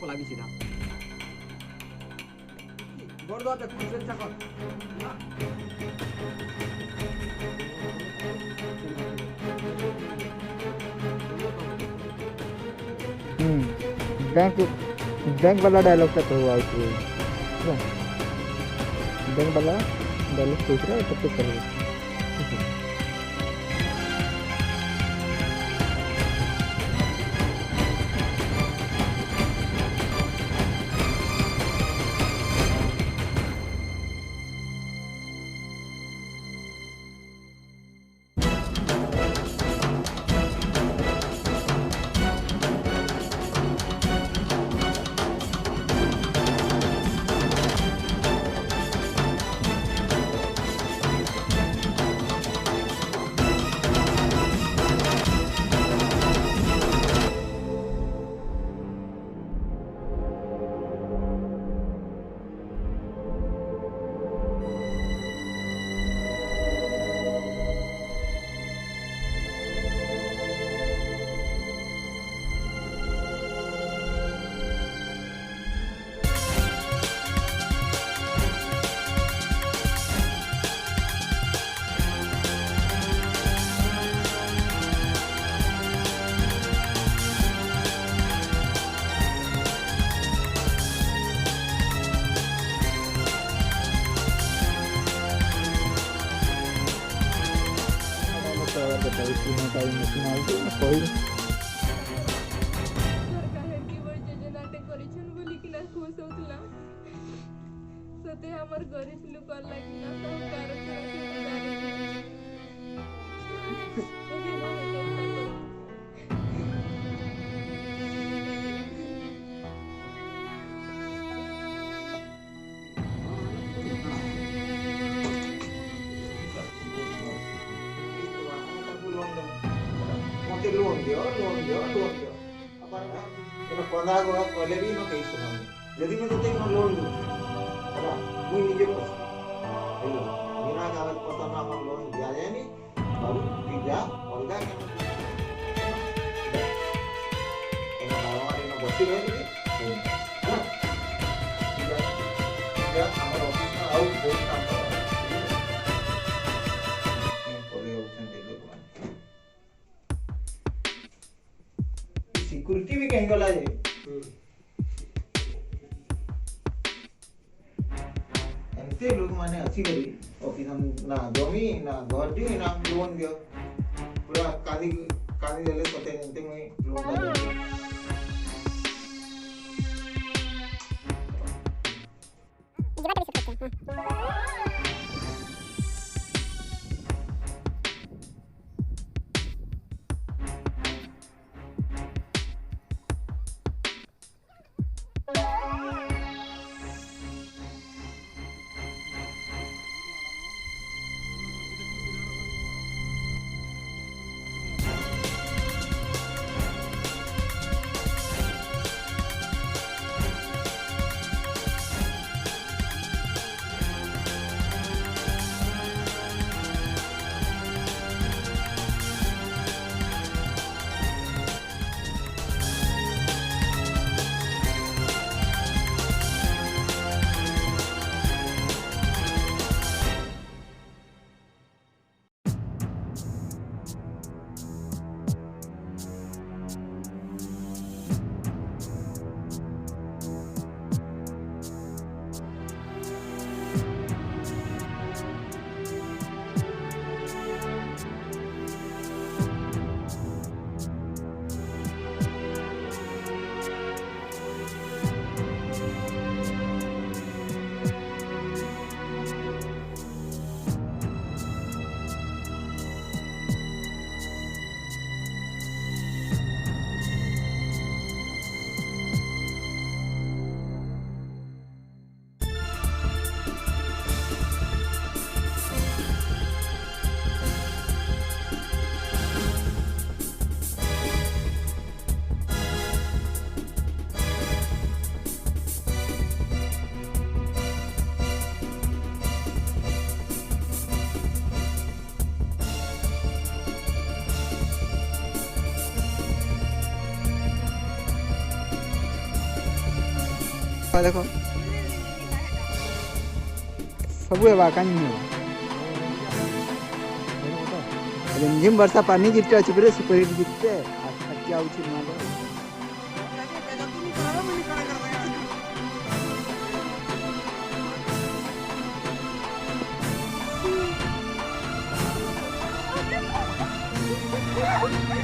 lagi sih dah. Bordo ada kucing cakap. Bank bank वाला dialogue तक हुआ इसलिए बैंक वाला डायलॉग पूछ रहा है तब तक करेगा। कोई गरीब लोक लोन दियो अपन इन 15 गो पहले भी न कहि सुनानी यदि मैं तोते न लोन दूं है मुई निजे बस हेलो बिना कागज पत्र ना अपन लोन दिया जाए नहीं बाबू पिज्जा अलगा इन बावारी न बसी रही हां या हमर ऑफिस में आउ बहुत काम कर सिक्योरिटी भी कहीं गला है एमते लोग माने अच्छी करी ऑफिस हम ना जमी ना घर दी ना लोन दियो पूरा काली काली देले पते एमते में लोन दे ଦେଖ ସବୁ ହେବା କାହିଁ ନି रिमझिम वर्षा पानी गिरते अच्छे पूरे सुपर हिट गिरते क्या उचित मालो Thank you.